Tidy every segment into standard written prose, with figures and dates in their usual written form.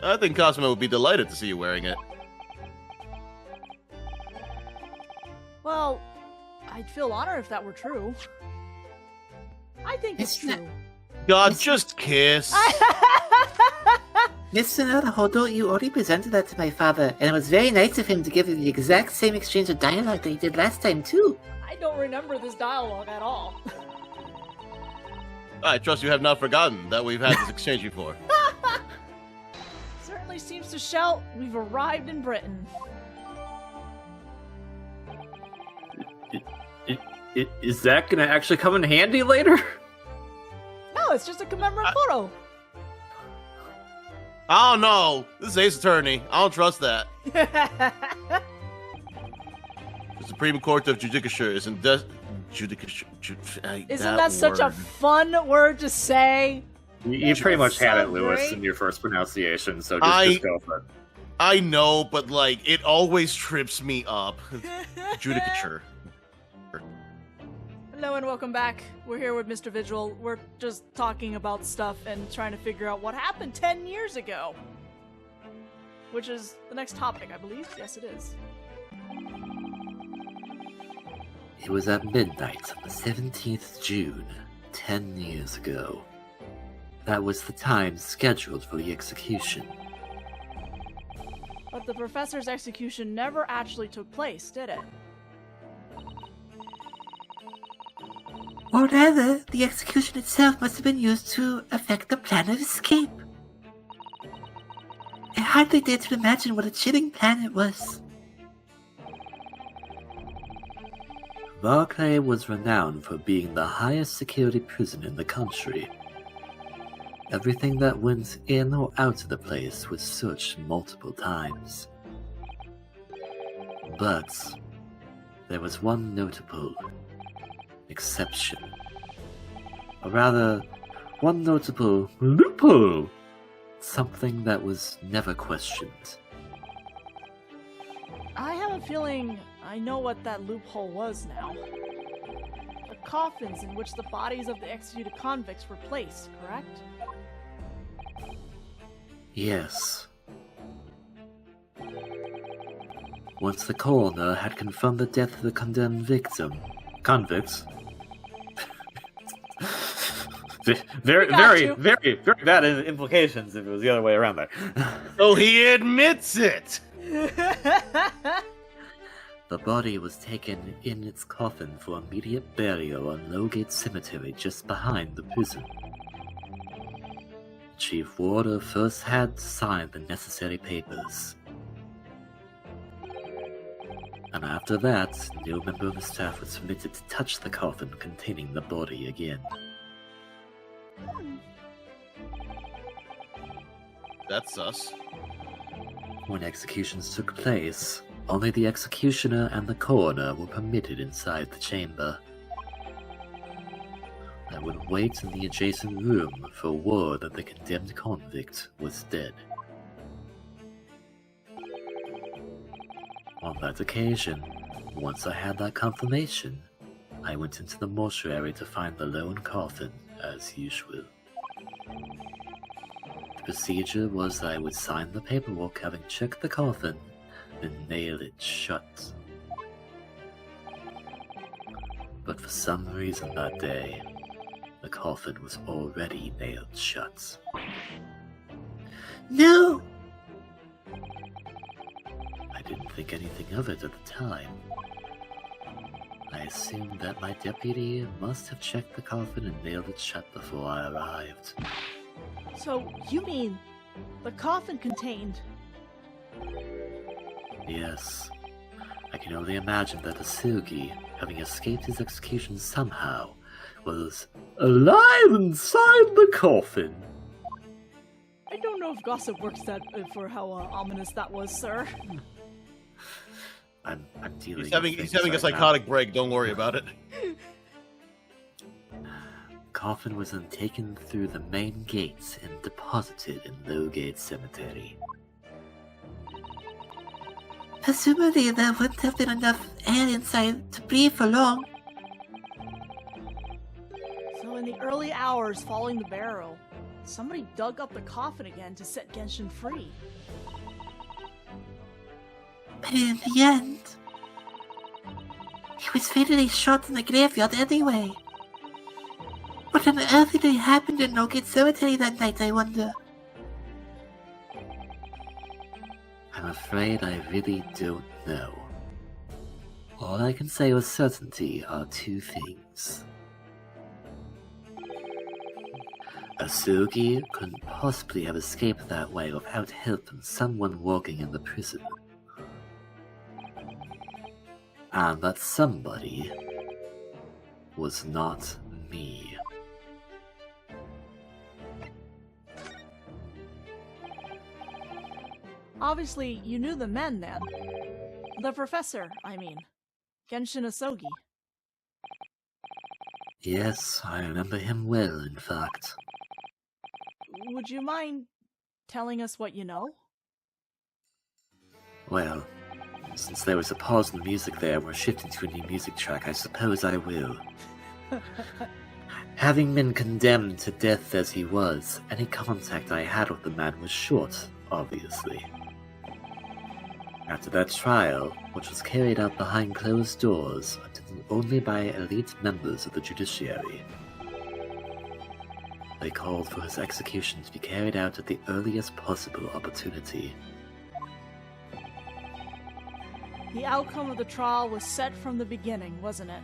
I think Cosmo would be delighted to see you wearing it. Well, I'd feel honored if that were true. I think it's true. God, just kiss. Mr. Naruhodo, you already presented that to my father, and it was very nice of him to give you the exact same exchange of dialogue that he did last time, too. I don't remember this dialogue at all. I trust you have not forgotten that we've had this exchange before. Certainly seems to shout, we've arrived in Britain. Is that going to actually come in handy later? No, it's just a commemorative photo. I don't know. This is Ace Attorney. I don't trust that. The Supreme Court of Judicature isn't Isn't that such a fun word to say? You pretty much had it, Lewis, great. in your first pronunciation, so just go for it. I know, but like it always trips me up. Judicature. Hello and welcome back. We're here with Mr. Vigil. We're just talking about stuff and trying to figure out what happened 10 years ago. Which is the next topic, I believe. Yes, it is. It was at midnight on the 17th June, 10 years ago. That was the time scheduled for the execution. But the professor's execution never actually took place, did it? Or rather, the execution itself must have been used to effect the plan of escape. I hardly dare to imagine what a chilling plan it was. Barclay was renowned for being the highest security prison in the country. Everything that went in or out of the place was searched multiple times. But there was one notable exception. Or rather, one notable loophole. Something that was never questioned. I have a feeling I know what that loophole was now. The coffins in which the bodies of the executed convicts were placed, correct? Yes. Once the coroner had confirmed the death of the condemned convicts. Very bad implications if it was the other way around there. Oh, he admits it! The body was taken in its coffin for immediate burial on Lowgate Cemetery just behind the prison. Chief Warder first had to sign the necessary papers. And after that, no member of the staff was permitted to touch the coffin containing the body again. That's sus. When executions took place, only the executioner and the coroner were permitted inside the chamber. I would wait in the adjacent room for word that the condemned convict was dead. On that occasion, once I had that confirmation, I went into the mortuary to find the lone coffin, as usual. The procedure was that I would sign the paperwork having checked the coffin, then nail it shut. But for some reason that day, the coffin was already nailed shut. No! I didn't think anything of it at the time. I assumed that my deputy must have checked the coffin and nailed it shut before I arrived. So, you mean the coffin contained... Yes. I can only imagine that Asugi, having escaped his execution somehow, was alive inside the coffin. I don't know if gossip works that for how ominous that was, sir. I'm dealing. He's having a psychotic break. Don't worry about it. Coffin was then taken through the main gates and deposited in Lowgate Cemetery. Presumably there wouldn't have been enough air inside to breathe for long. So in the early hours following the burial, Somebody dug up the coffin again to set Genshin free. But in the end, he was fatally shot in the graveyard anyway. What on earth did happen in No Gate Cemetery that night, I wonder? I'm afraid I really don't know. All I can say with certainty are two things. Asugi couldn't possibly have escaped that way without help from someone working in the prison. And that somebody was not me. Obviously, you knew the men then. The professor, I mean. Genshin Asogi. Yes, I remember him well, in fact. Would you mind telling us what you know? Well, since there was a pause in the music there, we're shifting to a new music track, I suppose I will. Having been condemned to death as he was, any contact I had with the man was short, obviously. After that trial, which was carried out behind closed doors, attended only by elite members of the judiciary, they called for his execution to be carried out at the earliest possible opportunity. The outcome of the trial was set from the beginning, wasn't it?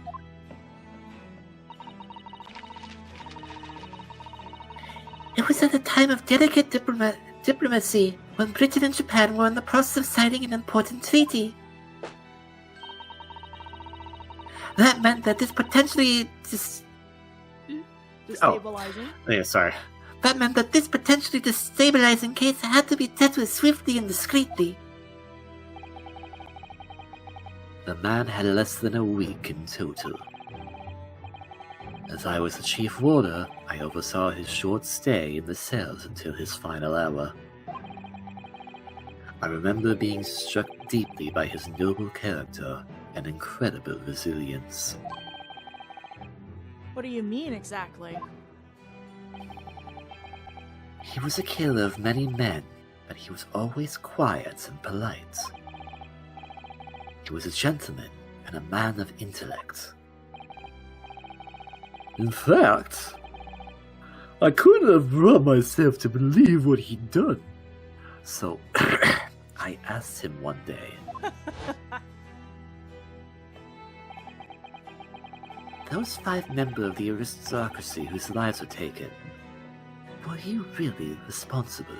It was at a time of delicate diplomacy, when Britain and Japan were in the process of signing an important treaty. That meant that this potentially Destabilizing. Yeah, sorry. That meant that this potentially destabilizing case had to be dealt with swiftly and discreetly. The man had less than a week in total. As I was the chief warder, I oversaw his short stay in the cells until his final hour. I remember being struck deeply by his noble character and incredible resilience. What do you mean exactly? He was a killer of many men, but he was always quiet and polite. He was a gentleman and a man of intellect. In fact, I couldn't have brought myself to believe what he'd done. So, I asked him one day, "Those 5 members of the aristocracy whose lives were taken, were you really responsible?"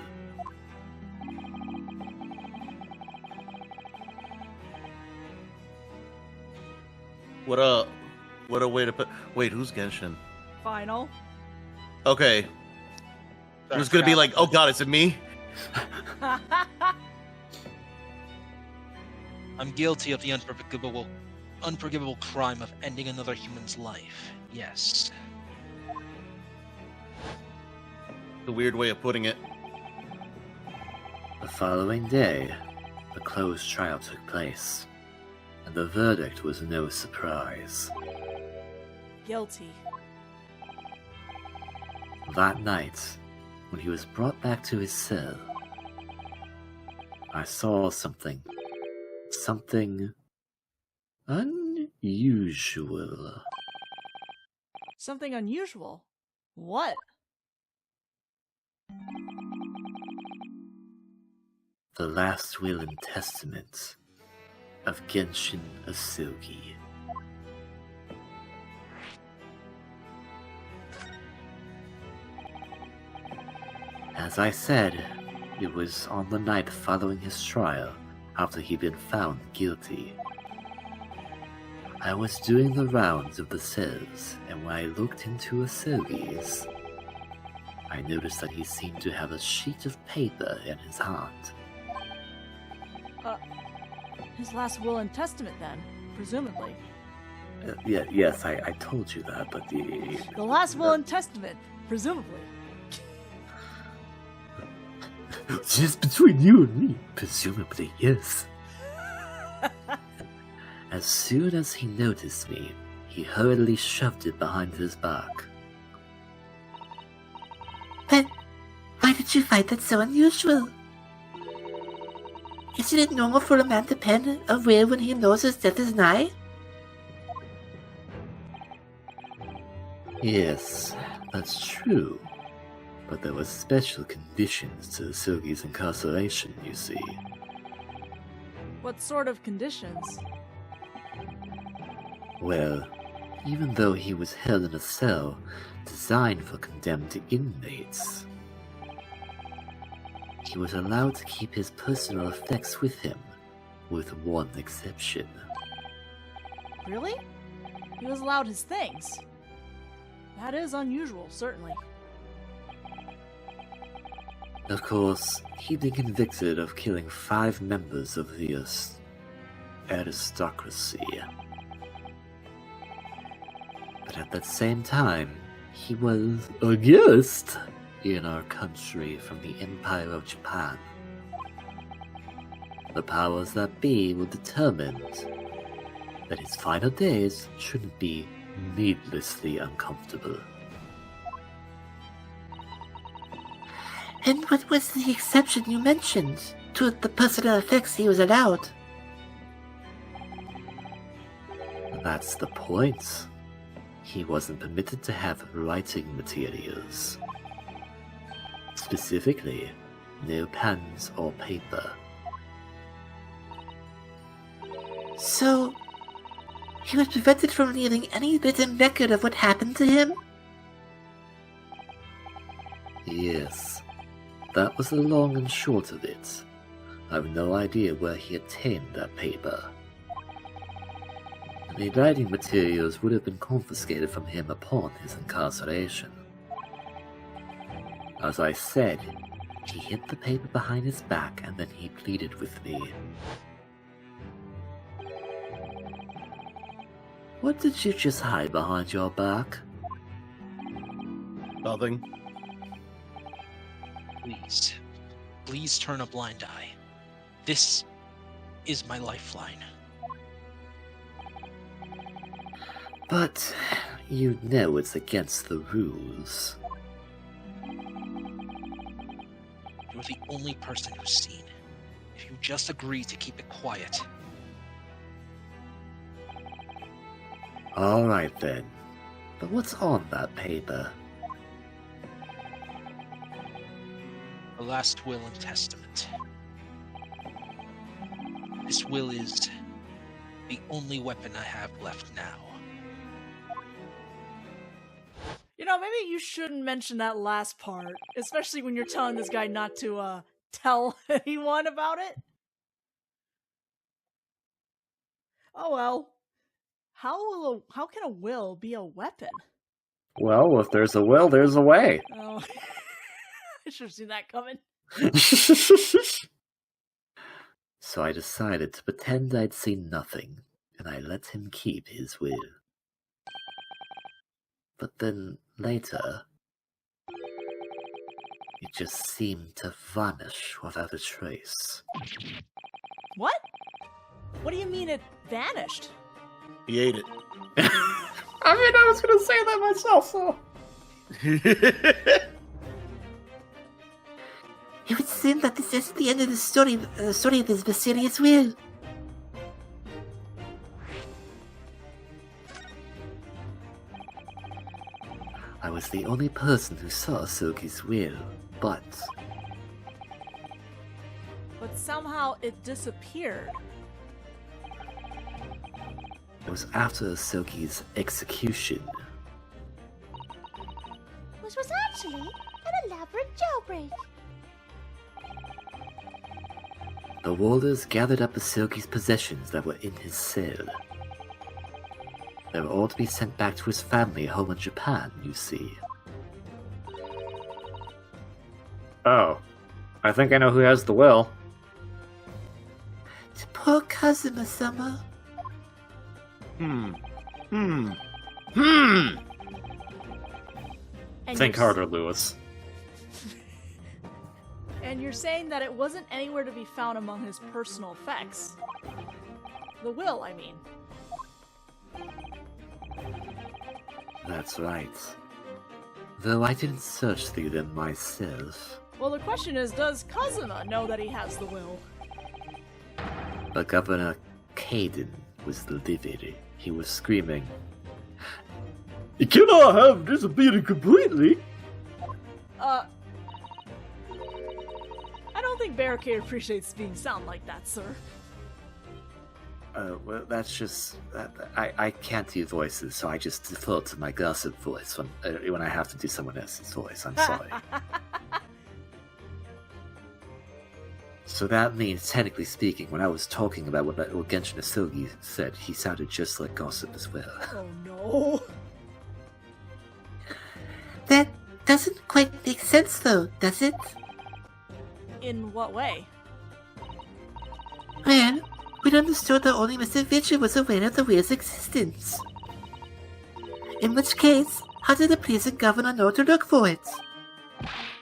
What a way to put. Wait, who's Genshin? Final. Okay. I was gonna be like, oh god, is it me? I'm guilty of the unforgivable crime of ending another human's life. Yes. The weird way of putting it. The following day, the closed trial took place, and the verdict was no surprise. Guilty. That night, when he was brought back to his cell, I saw something unusual. Something unusual? What? The last will and testament of Genshin Asogi. As I said, it was on the night following his trial, after he'd been found guilty. I was doing the rounds of the cells, and when I looked into Asogi's, I noticed that he seemed to have a sheet of paper in his hand. His last will and testament then, presumably. Yes, I told you that, but The last will and testament, presumably. Just between you and me, presumably, yes. As soon as he noticed me, he hurriedly shoved it behind his back. you find that so unusual? Isn't it normal for a man to pen a will when he knows his death is nigh? Yes, that's true. But there were special conditions to Silgi's incarceration, you see. What sort of conditions? Well, even though he was held in a cell designed for condemned inmates, he was allowed to keep his personal effects with him, with one exception. Really? He was allowed his things. That is unusual, certainly. Of course, he'd been convicted of killing 5 members of the aristocracy. But at that same time, he was a guest in our country from the Empire of Japan. The powers that be were determined that his final days shouldn't be needlessly uncomfortable. And what was the exception you mentioned to the personal effects he was allowed? That's the point. He wasn't permitted to have writing materials. Specifically, no pens or paper. So, he was prevented from leaving any written record of what happened to him? Yes, that was the long and short of it. I've no idea where he obtained that paper. The writing materials would have been confiscated from him upon his incarceration. As I said, he hid the paper behind his back and then he pleaded with me. What did you just hide behind your back? Nothing. Please turn a blind eye. This is my lifeline. But you know it's against the rules. You're the only person who's seen. If you just agree to keep it quiet. Alright then. But what's on that paper? The last will and testament. This will is the only weapon I have left now. You know, maybe you shouldn't mention that last part, especially when you're telling this guy not to, tell anyone about it. Oh well. How can a will be a weapon? Well, if there's a will, there's a way. Oh, I should have seen that coming. So I decided to pretend I'd seen nothing, and I let him keep his will. But then, later, it just seemed to vanish without a trace. What? What do you mean it vanished? He ate it. I mean, I was gonna say that myself, so... It would seem that this is the end of the story of this mysterious will. I was the only person who saw Silky's will, but somehow it disappeared. it was after Silky's execution. Which was actually an elaborate jailbreak. The warders gathered up Silky's possessions that were in his cell. They were all to be sent back to his family home in Japan, you see. Oh. I think I know who has the will. To poor Kazuma-sama. And Think you're harder, Lewis. And you're saying that it wasn't anywhere to be found among his personal effects. The will, I mean. That's right. Though I didn't search through them myself, Well, the question is, does Kazuma know that he has the will? But Governor Caden was livid. He was screaming, "You cannot have disappeared completely!" I don't think Barricade appreciates being sound like that, sir. Well, that's just... I can't do voices, so I just default to my gossip voice when I have to do someone else's voice. I'm sorry. So that means, technically speaking, when I was talking about what Genshin Asogi said, he sounded just like gossip as well. Oh no. That doesn't quite make sense, though, does it? In what way? Well, we understood that only Mr. Vigil was aware of the wheel's existence. In which case, how did the pleasant governor know to look for it?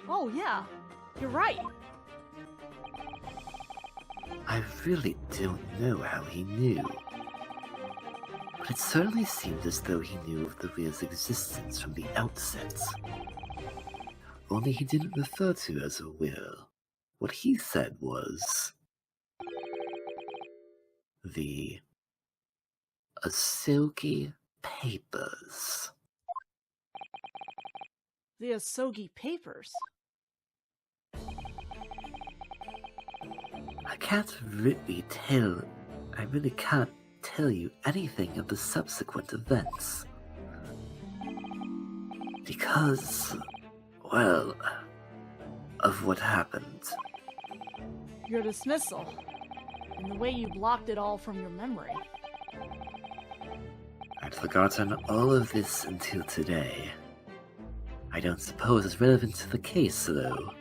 Oh yeah, you're right. I really don't know how he knew. But it certainly seemed as though he knew of the wheel's existence from the outset. Only he didn't refer to it as a will. What he said was... the... Asogi Papers. The Asogi Papers. I really can't tell you anything of the subsequent events. Because, well, of what happened. Your dismissal. And the way you blocked it all from your memory. I'd forgotten all of this until today. I don't suppose it's relevant to the case, though.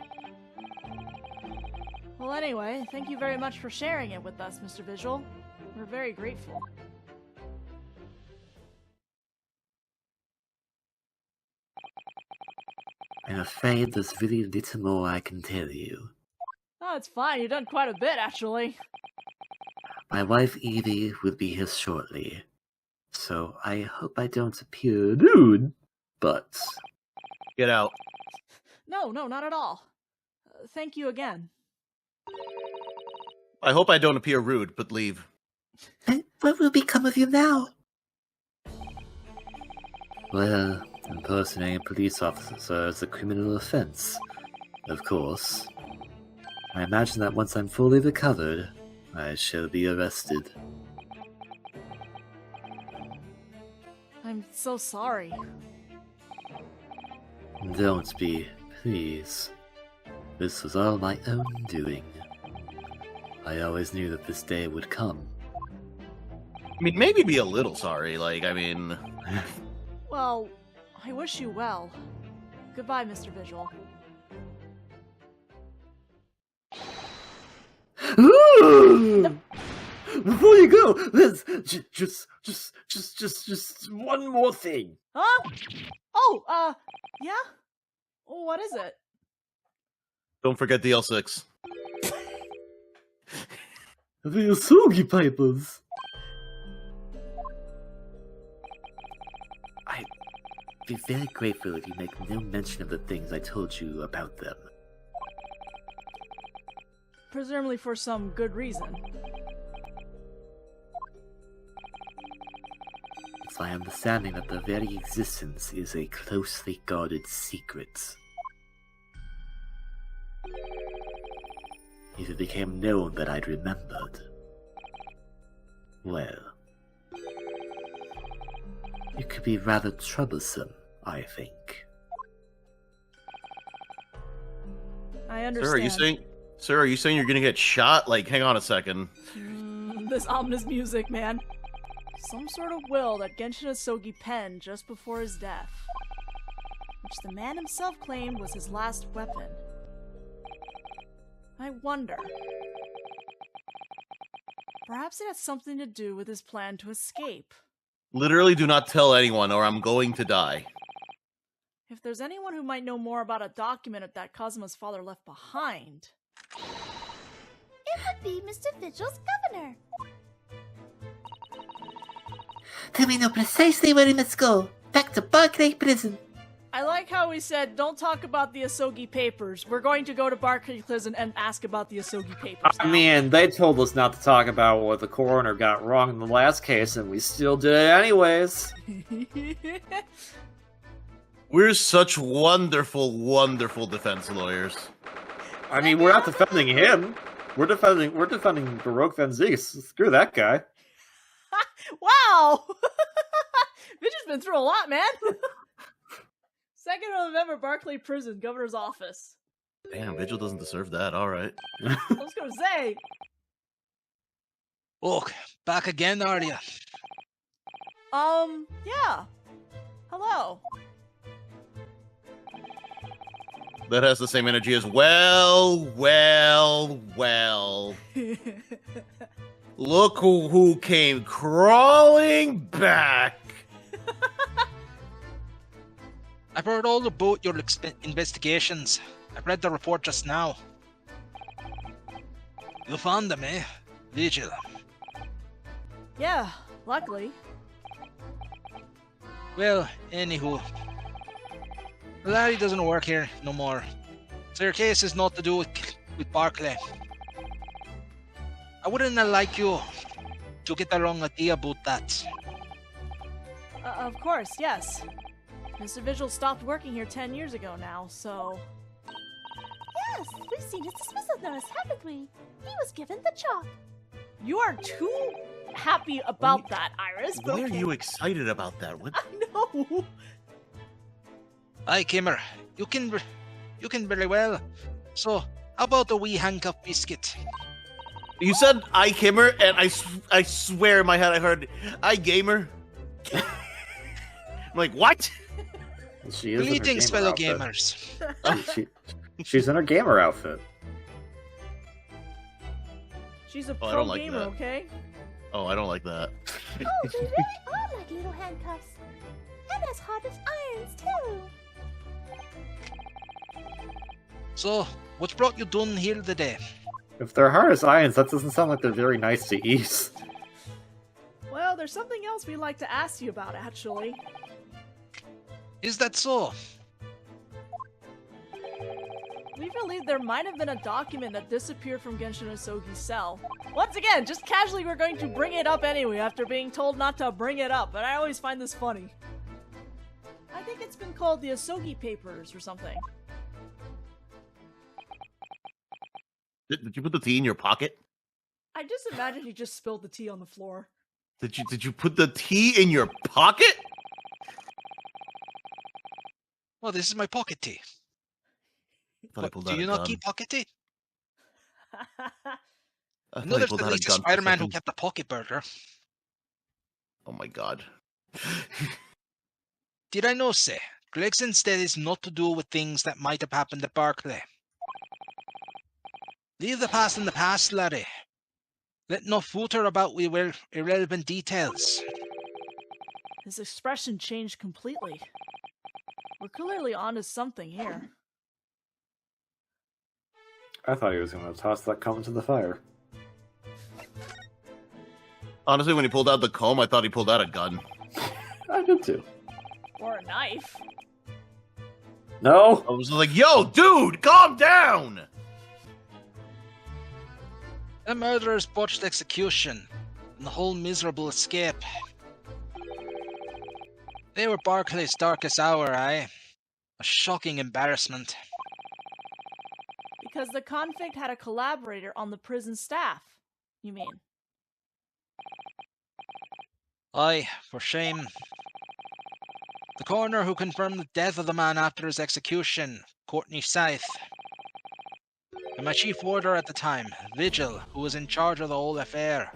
Well, anyway, thank you very much for sharing it with us, Mr. Visual. We're very grateful. I'm afraid there's really little more I can tell you. Oh, it's fine. You've done quite a bit, actually. My wife Evie will be here shortly, so I hope I don't appear rude, but... Get out. No, not at all. Thank you again. I hope I don't appear rude, but leave. And what will become of you now? Well, impersonating a police officer is a criminal offense, of course. I imagine that once I'm fully recovered, I shall be arrested. I'm so sorry. Don't be, please. This was all my own doing. I always knew that this day would come. I mean, maybe be a little sorry, Well, I wish you well. Goodbye, Mr. Visual. Before you go, there's just one more thing. Huh? Oh, yeah? What is it? Don't forget the L6. The Asogi Papers! I'd be very grateful if you make no mention of the things I told you about them. Presumably for some good reason. It's my understanding that their very existence is a closely guarded secret. If it became known that I'd remembered, well, it could be rather troublesome, I think. I understand. Sir, are you saying you're gonna get shot? Hang on a second. This ominous music, man. Some sort of will that Genshin Asogi penned just before his death, which the man himself claimed was his last weapon. I wonder. Perhaps it has something to do with his plan to escape. Literally do not tell anyone or I'm going to die. If there's anyone who might know more about a document that Kazuma's father left behind... It would be Mr. Vigil's governor. Then we know precisely where he must go. Back to Barclay Prison. I like how we said, don't talk about the Asogi papers. We're going to go to Barclay Prison and ask about the Asogi papers I now. mean, they told us not to talk about what the coroner got wrong in the last case, and we still did it anyways. We're such wonderful, wonderful defense lawyers. I mean, we're not defending him. We're defending Baroque Van Zieks. Screw that guy. Wow! Bitch has been through a lot, man. 2nd of November, Barclay Prison, Governor's Office. Damn, Vigil doesn't deserve that. All right. I was gonna say. Look, back again, are you? Yeah. Hello. That has the same energy as well. Look who came crawling back. I've heard all about your investigations. I've read the report just now. You found them, eh? Vigil. Yeah, luckily. Well, anywho. Larry doesn't work here no more. So your case is not to do with Barclay. I wouldn't like you to get the wrong idea about that. Of course, yes. Mr. Vigil stopped working here 10 years ago now, so... Yes, we've seen his dismissal notice, haven't we? He was given the job. You are too happy about that, Iris. But Why are okay. you excited about that? What? I know. Aye, Kimmer, you can very well. So, how about a wee handcuff biscuit? You said I Kimmer, and I swear in my head I heard I Gamer. I'm like, what? She is in her Greetings, gamer fellow outfit. gamers. She's in her gamer outfit. She's a I pro don't like gamer, that. okay? Oh, I don't like that. Oh, they really are like little handcuffs. And as hard as irons, too. So, what's brought you down here today? If they're hard as irons, that doesn't sound like they're very nice to eat. Well, there's something else we'd like to ask you about, actually. Is that so? We believe there might have been a document that disappeared from Genshin Asogi's cell. Once again, just casually we're going to bring it up anyway after being told not to bring it up, but I always find this funny. I think it's been called the Asogi Papers or something. Did you put the tea in your pocket? I just imagine he just spilled the tea on the floor. Did you put the tea in your pocket? Well, this is my pocket tea. I thought I What, pulled do out you a not gun. keep pocket tea? I I thought know I there's pulled at out a least a gun for Spider-Man who second. kept a pocket burger. Oh my god. Did I know, say, Gregson said it's not to do with things that might have happened at Barclay. Leave the past in the past, laddie. Let no footer about with irrelevant details. His expression changed completely. We're clearly onto something here. I thought he was going to toss that comb into the fire. Honestly, when he pulled out the comb, I thought he pulled out a gun. I did too. Or a knife. No! I was like, yo, dude, calm down! The murderer's botched execution, and the whole miserable escape. They were Barclay's darkest hour, aye? A shocking embarrassment. Because the convict had a collaborator on the prison staff, you mean? Aye, for shame. The coroner who confirmed the death of the man after his execution, Courtney Scythe. And my chief warder at the time, Vigil, who was in charge of the whole affair.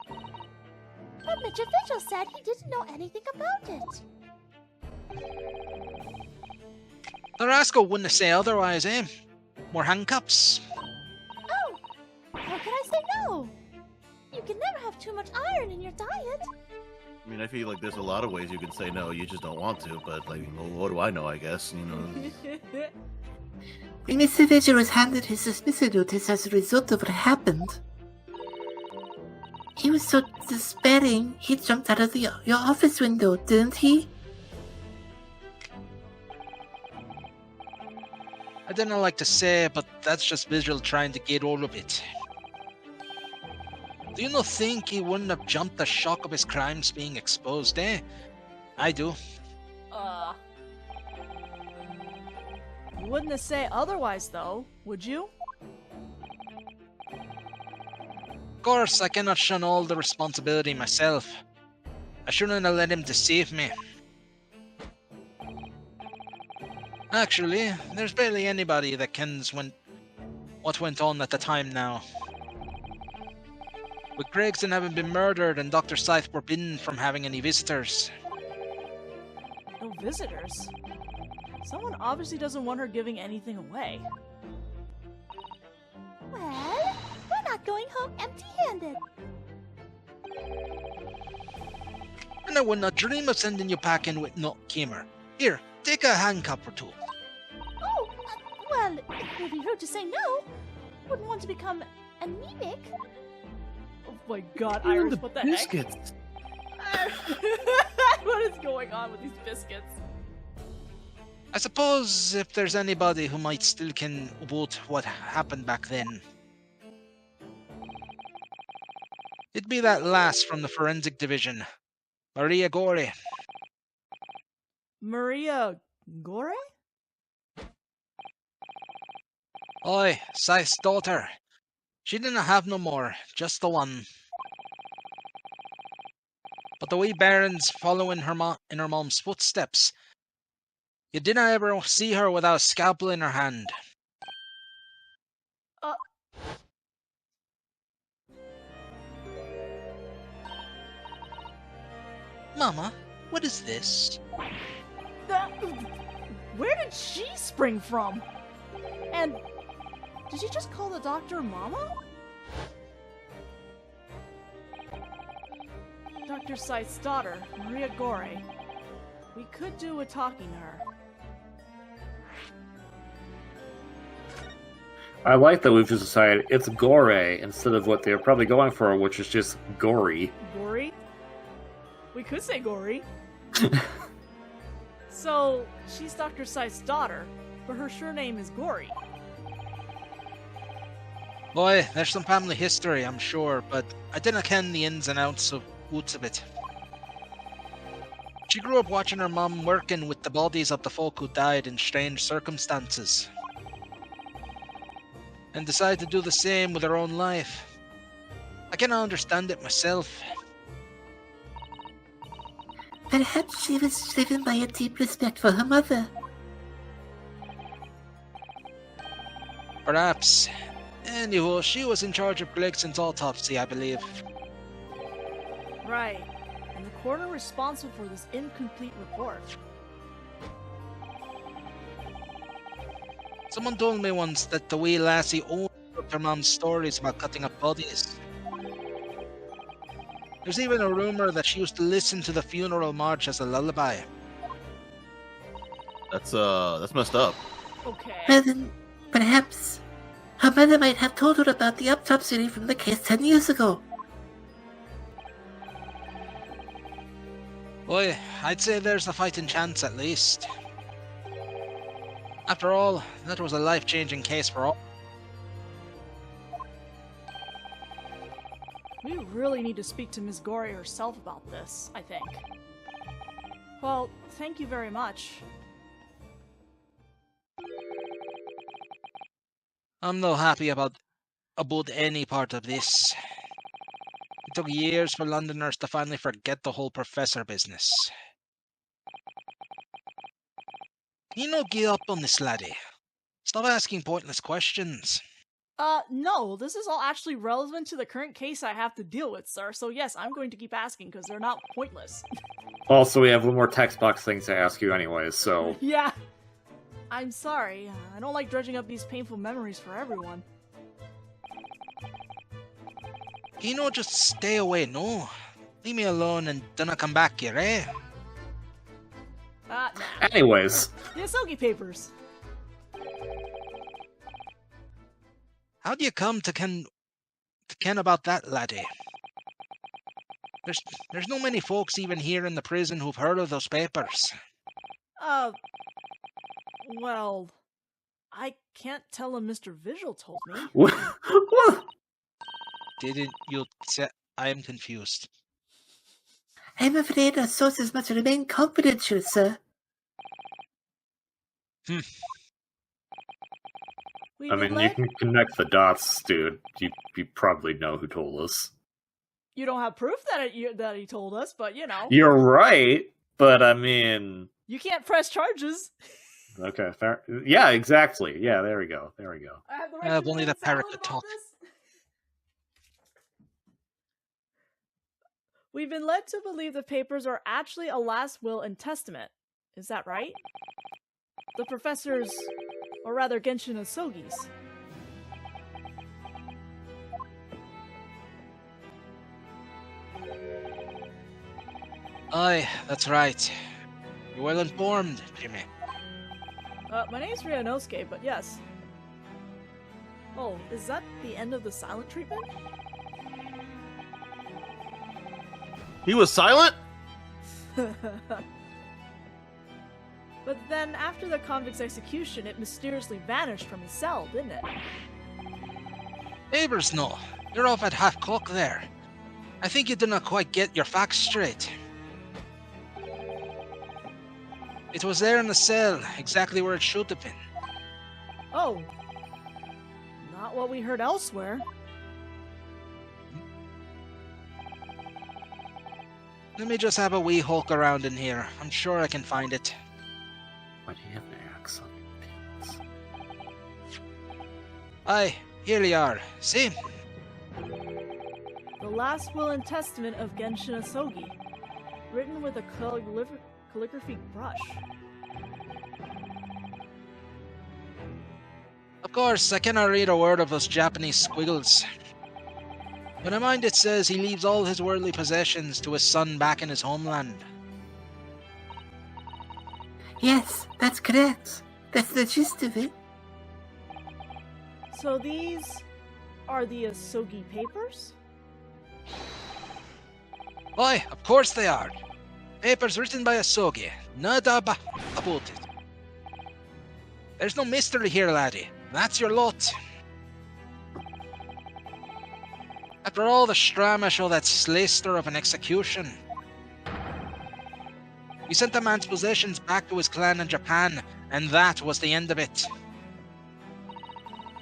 But Mr. Vigil said he didn't know anything about it. The rascal wouldn't say otherwise, eh? More handcuffs. Oh, how can I say no? You can never have too much iron in your diet. I mean, I feel like there's a lot of ways you can say no, you just don't want to, but, like, well, what do I know, I guess, you know? When Mr. Vigil was handed his dismissal notice as a result of what happened, he was so despairing, he jumped out of your office window, didn't he? I didn't like to say, but that's just Visual trying to get all of it. Do you not think he wouldn't have jumped the shock of his crimes being exposed, eh? I do. You wouldn't have say otherwise, though, would you? Of course, I cannot shun all the responsibility myself. I shouldn't have let him deceive me. Actually, there's barely anybody that kens what went on at the time now. With Gregson having been murdered and Dr. Scythe forbidden from having any visitors. No visitors? Someone obviously doesn't want her giving anything away. Well, we're not going home empty-handed. And I would not dream of sending you packing with no Kimmer. Here, take a handcuff or two. Oh, well, it would be rude to say no. Wouldn't want to become anemic. Oh my god, Even Iris, the what the biscuits. heck? What is going on with these biscuits? I suppose if there's anybody who might still ken about what happened back then, it'd be that lass from the forensic division, Maria Gore. Maria Gore? Oi, Scythe's daughter. She didn't have no more, just the one. But the wee baron's following in her mom's footsteps. You didn't ever see her without a scalpel in her hand. Mama, what is this? Where did she spring from? And did you just call the doctor Mama? Dr. Scythe's daughter, Maria Gore. We could do with talking to her. I like that we've just decided it's gore instead of what they're probably going for, which is just gory. Gory? We could say Gory. So, she's Dr. Scythe's daughter, but her sure name is Gory. Boy, there's some family history, I'm sure, but I didn't ken the ins and outs of it. She grew up watching her mum working with the bodies of the folk who died in strange circumstances, and decided to do the same with her own life. I cannot understand it myself. Perhaps she was driven by a deep respect for her mother. Perhaps. Anywho, she was in charge of Gregson's autopsy, I believe. Right. And the coroner responsible for this incomplete report. Someone told me once that the wee lassie owned her mom's stories about cutting up bodies. There's even a rumor that she used to listen to the funeral march as a lullaby. That's messed up. Okay. Well then, perhaps her mother might have told her about the autopsy from the case 10 years ago. Boy, I'd say there's a fighting chance at least. After all, that was a life-changing case for all. We really need to speak to Ms. Gore herself about this, I think. Well, thank you very much. I'm no happy about any part of this. It took years for Londoners to finally forget the whole professor business. Can you not give up on this, laddie? Stop asking pointless questions. No, this is all actually relevant to the current case I have to deal with, sir. So yes, I'm going to keep asking because they're not pointless. Also, we have one more text box things to ask you anyways, so... Yeah. I'm sorry. I don't like dredging up these painful memories for everyone. Can you not just stay away, no? Leave me alone and do not come back here, eh? Nah. Anyways, The Asogi papers. How do you come to ken about that, laddie? There's no many folks even here in the prison who've heard of those papers. Well... I can't tell him Mr. Vigil told me. What? Didn't you say? I am confused. I'm afraid our sources must remain confidential, sir. We've I been mean, you led... can connect the dots, dude. You probably know who told us. You don't have proof that he told us, but you know. You're right, but I mean... You can't press charges. Okay, fair. Yeah, exactly. Yeah, there we go. There we go. I have the right to only remain the parrot silent could about talk. this. We've been led to believe the papers are actually a last will and testament. Is that right? The professor's, or rather Genshin Asogi's. Aye, that's right. You're well informed, Jimmy. My name's Ryanosuke, but yes. Oh, is that the end of the silent treatment? He was silent? But then, after the convict's execution, it mysteriously vanished from his cell, didn't it? Neighbors, no. You're off at half cock there. I think you did not quite get your facts straight. It was there in the cell, exactly where it should have been. Oh. Not what we heard elsewhere. Let me just have a wee hulk around in here. I'm sure I can find it. Why do you have an axe on your pants? Aye, here you are. See? The last will and testament of Genshin Asogi, written with a calligraphy brush. Of course, I cannot read a word of those Japanese squiggles. But I mind it says he leaves all his worldly possessions to his son back in his homeland. Yes, that's correct. That's the gist of it. So these are the Asogi papers? Aye, of course they are. Papers written by Asogi. No doubt about it. There's no mystery here, laddie. That's your lot. After all the stramash of that slister of an execution, he sent the man's possessions back to his clan in Japan, and that was the end of it.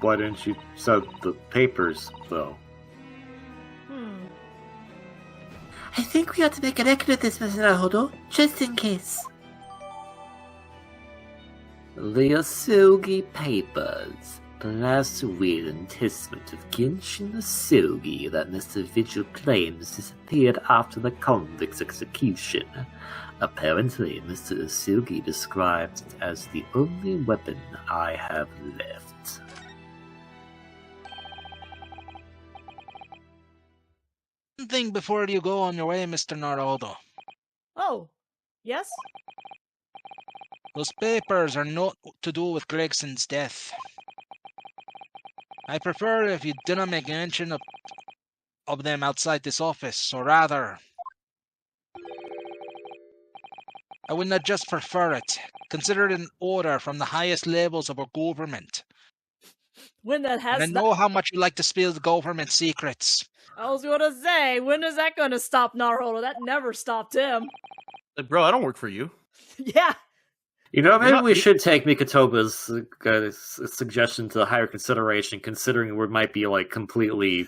Why didn't you sell the papers, though? I think we ought to make a record of this, Mr. Naruto, just in case. The Asogi Papers. The last will and testament of Genshin Asogi that Mr. Vigil claims disappeared after the convict's execution. Apparently, Mr. Asogi described it as the only weapon I have left. One thing before you go on your way, Mr. Naruto. Oh, yes? Those papers are not to do with Gregson's death. I prefer if you do not make mention of them outside this office, or rather, I would not just prefer it. Consider it an order from the highest levels of our government. When that has And I know how much you like to spill the government secrets. I was gonna say, when is that gonna stop Naruto? That never stopped him. Like, bro, I don't work for you. Yeah. You know, maybe we should take Mikotoba's suggestion to higher consideration, considering we might be, like, completely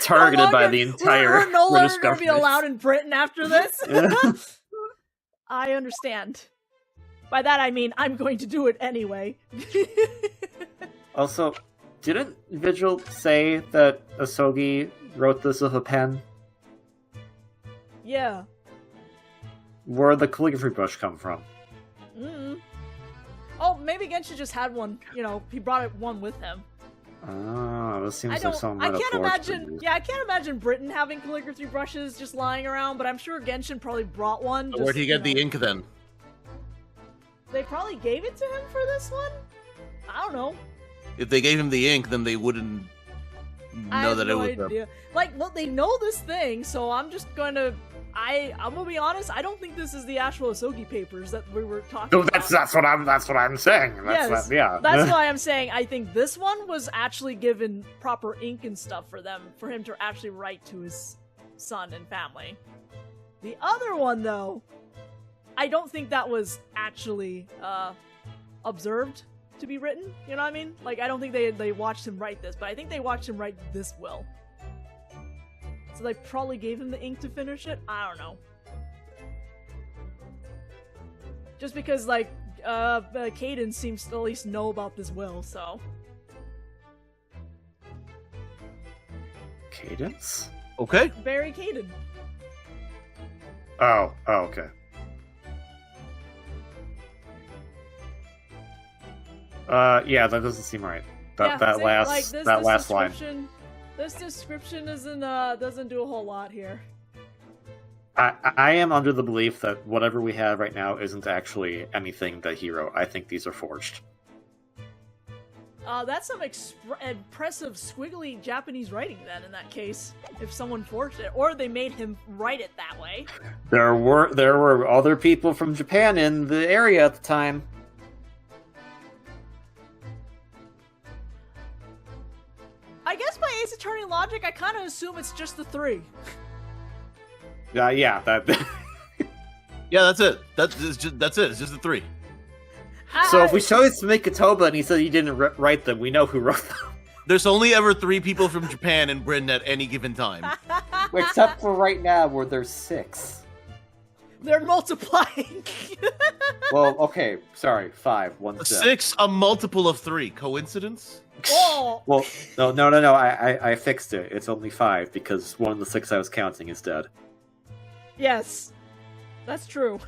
targeted by the entire We're no British longer gonna be government. allowed in Britain after this. Yeah. I understand. By that I mean I'm going to do it anyway. Also, didn't Vigil say that Asogi wrote this with a pen? Yeah. Where'd the calligraphy brush come from? Oh, maybe Genshin just had one. You know, he brought one with him. Oh, this seems I like don't. some I metaphor. can't imagine. Yeah, I can't imagine Britain having calligraphy brushes just lying around. But I'm sure Genshin probably brought one. Where'd he get the ink then? They probably gave it to him for this one. I don't know. If they gave him the ink, then they wouldn't I know have that no it was idea. Like, look, they know this thing, so I'm just going to I'm gonna be honest. I don't think this is the actual Asogi papers that we were talking No, about. that's what I'm saying. Yes, Yeah. that's why I'm saying I think this one was actually given proper ink and stuff for him to actually write to his son and family. The other one, though, I don't think that was actually observed to be written. You know what I mean? Like, I don't think they watched him write this, but I think they watched him write this will. So they probably gave him the ink to finish it? I don't know. Just because, like, Caden seems to at least know about this will, so... Cadence? Okay. Barry Caden. Oh, okay. Yeah, that doesn't seem right. That last line. This description doesn't do a whole lot here. I am under the belief that whatever we have right now isn't actually anything that he wrote. I think these are forged. That's some impressive squiggly Japanese writing then, in that case. If someone forged it, or they made him write it that way. There were other people from Japan in the area at the time. I guess by Ace Attorney logic, I kind of assume it's just the three. Yeah, Yeah, that's it. That's it. It's just the three. So if we show this to Mikotoba and he said he didn't write them, we know who wrote them. There's only ever 3 people from Japan in Britain at any given time. Except for right now, where there's 6. They're multiplying. Well, okay, sorry, 5. 1 step. 6, a multiple of 3. Coincidence? Oh. Well, no. I fixed it. It's only 5 because one of the 6 I was counting is dead. Yes, that's true.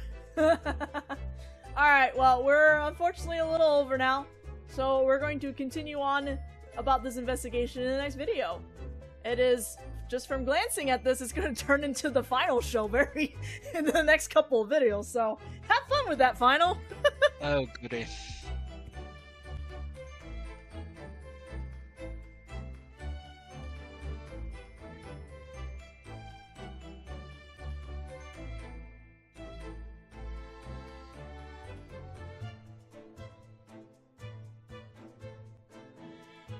Alright, well, we're unfortunately a little over now, so we're going to continue on about this investigation in the next video. It is, just from glancing at this, it's going to turn into the final show in the next couple of videos, so have fun with that final! Oh, goody.